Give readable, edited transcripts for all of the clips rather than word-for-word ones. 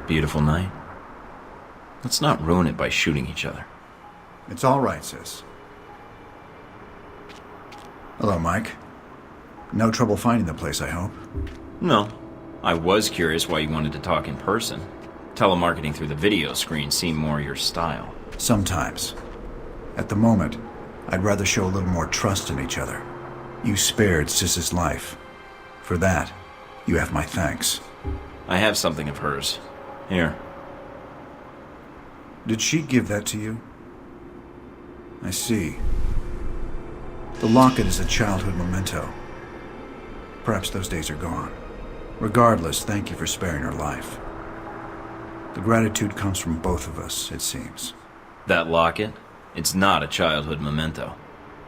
Beautiful night. Let's not ruin it by shooting each other. It's all right, sis. Hello, Mike. No trouble finding the place, I hope? No. I was curious why you wanted to talk in person. Telemarketing through the video screen seemed more your style. Sometimes. At the moment, I'd rather show a little more trust in each other. You spared Sis's life. For that, you have my thanks. I have something of hers. Here. Did she give that to you? I see. The locket is a childhood memento. Perhaps those days are gone. Regardless, thank you for sparing her life. The gratitude comes from both of us, it seems. That locket? It's not a childhood memento.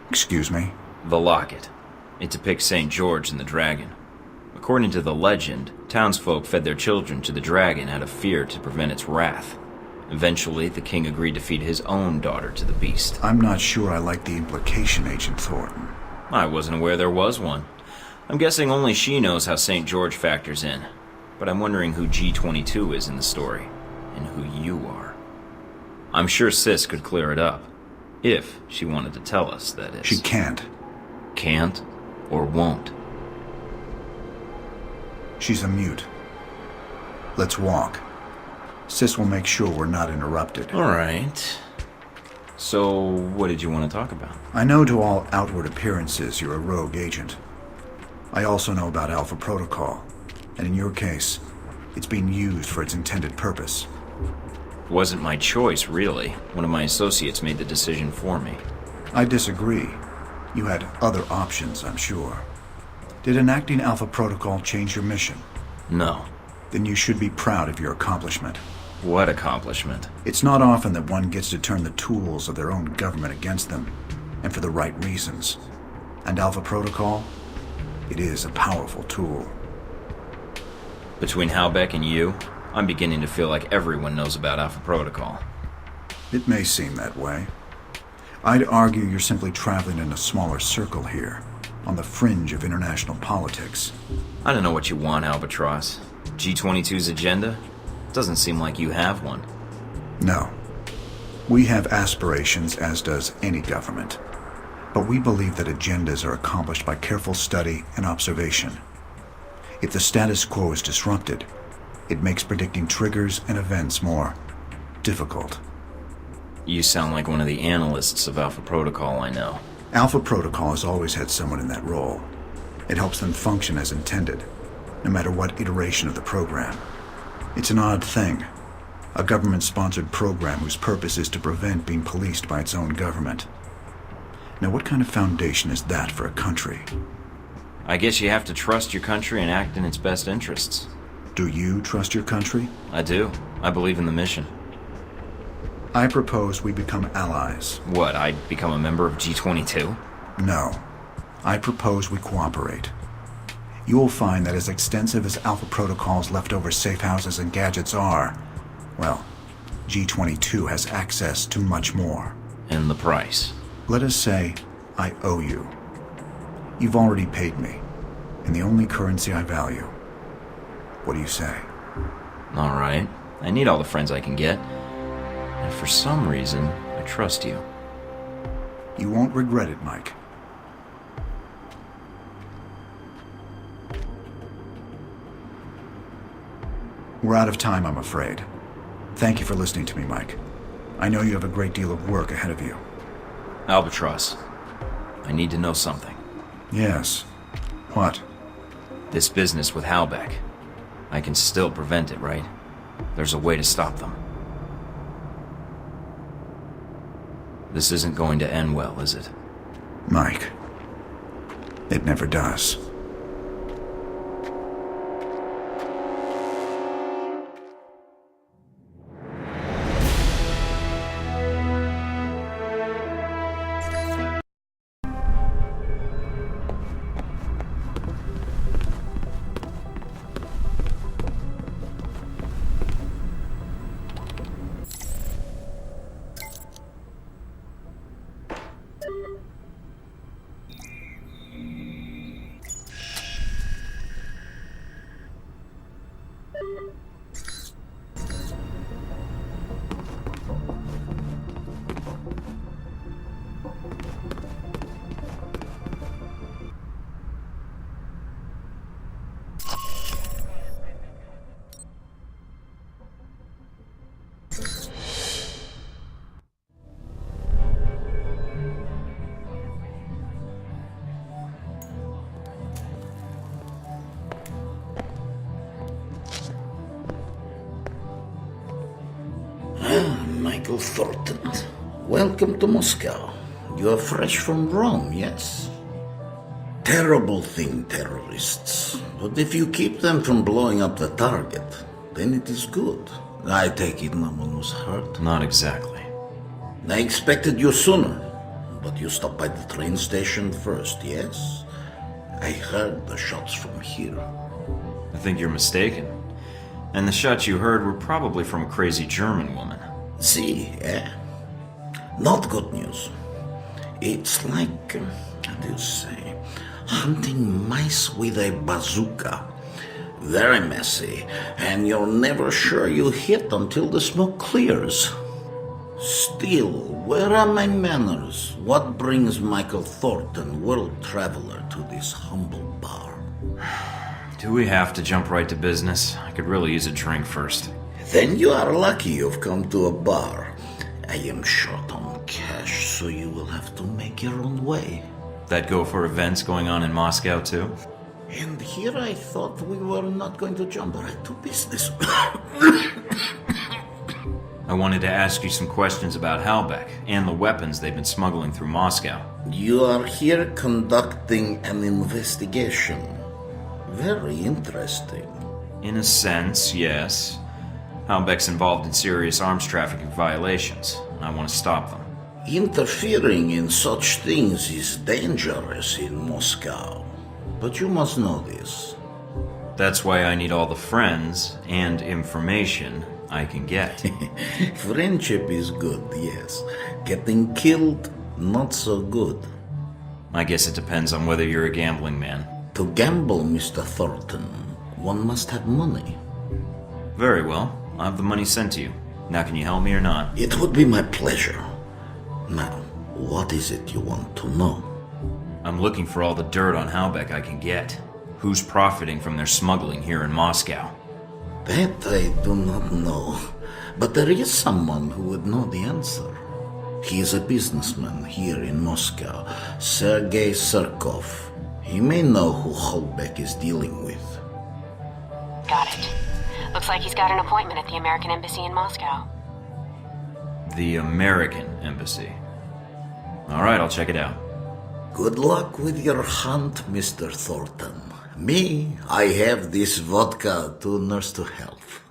Excuse me? The locket. It depicts St. George and the dragon. According to the legend, townsfolk fed their children to the dragon out of fear to prevent its wrath. Eventually, the king agreed to feed his own daughter to the beast. I'm not sure I like the implication, Agent Thornton. I wasn't aware there was one. I'm guessing only she knows how St. George factors in. But I'm wondering who G22 is in the story, and who you are. I'm sure Sis could clear it up. If she wanted to tell us, that is. She can't. Can't or won't. She's a mute. Let's walk. Sis will make sure we're not interrupted. All right. So, what did you want to talk about? I know to all outward appearances you're a rogue agent. I also know about Alpha Protocol, and in your case, it's being used for its intended purpose. Wasn't my choice, really. One of my associates made the decision for me. I disagree. You had other options, I'm sure. Did enacting Alpha Protocol change your mission? No. Then you should be proud of your accomplishment. What accomplishment? It's not often that one gets to turn the tools of their own government against them, and for the right reasons. And Alpha Protocol? It is a powerful tool. Between Halbeck and you, I'm beginning to feel like everyone knows about Alpha Protocol. It may seem that way. I'd argue you're simply traveling in a smaller circle here, on the fringe of international politics. I don't know what you want, Albatross. G22's agenda? Doesn't seem like you have one. No. We have aspirations, as does any government. But we believe that agendas are accomplished by careful study and observation. If the status quo is disrupted, it makes predicting triggers and events more difficult. You sound like one of the analysts of Alpha Protocol I know. Alpha Protocol has always had someone in that role. It helps them function as intended, no matter what iteration of the program. It's an odd thing. A government-sponsored program whose purpose is to prevent being policed by its own government. Now, what kind of foundation is that for a country? I guess you have to trust your country and act in its best interests. Do you trust your country? I do. I believe in the mission. I propose we become allies. What, I'd become a member of G22? No. I propose we cooperate. You will find that as extensive as Alpha Protocol's leftover safe houses and gadgets are, well, G22 has access to much more. And the price? Let us say I owe you. You've already paid me, in the only currency I value. What do you say? All right. I need all the friends I can get. And for some reason, I trust you. You won't regret it, Mike. We're out of time, I'm afraid. Thank you for listening to me, Mike. I know you have a great deal of work ahead of you. Albatross, I need to know something. Yes. What? This business with Halbeck. I can still prevent it, right? There's a way to stop them. This isn't going to end well, is it? Mike, it never does. Michael Thornton. Welcome to Moscow. You are fresh from Rome, yes? Terrible thing, terrorists. But if you keep them from blowing up the target, then it is good. I take it no one was hurt. Not exactly. I expected you sooner, but you stopped by the train station first, yes? I heard the shots from here. I think you're mistaken. And the shots you heard were probably from a crazy German woman. See, not good news. It's like, how do you say, hunting mice with a bazooka. Very messy, and you're never sure you hit until the smoke clears. Still, where are my manners? What brings Michael Thornton, world traveler, to this humble bar? Do we have to jump right to business? I could really use a drink first. Then you are lucky you've come to a bar. I am short on cash, so you will have to make your own way. That go for events going on in Moscow too? And here I thought we were not going to jump right to business. I wanted to ask you some questions about Halbeck and the weapons they've been smuggling through Moscow. You are here conducting an investigation. Very interesting. In a sense, yes. Halbeck's involved in serious arms trafficking violations, and I want to stop them. Interfering in such things is dangerous in Moscow. But you must know this. That's why I need all the friends and information I can get. Friendship is good, yes. Getting killed, not so good. I guess it depends on whether you're a gambling man. To gamble, Mr. Thornton, one must have money. Very well. I'll have the money sent to you. Now can you help me or not? It would be my pleasure. Now, what is it you want to know? I'm looking for all the dirt on Halbeck I can get. Who's profiting from their smuggling here in Moscow? That I do not know. But there is someone who would know the answer. He is a businessman here in Moscow, Sergei Surkov. He may know who Halbeck is dealing with. Got it. Looks like he's got an appointment at the American Embassy in Moscow. The American Embassy. Alright, I'll check it out. Good luck with your hunt, Mr. Thornton. Me, I have this vodka to nurse to health.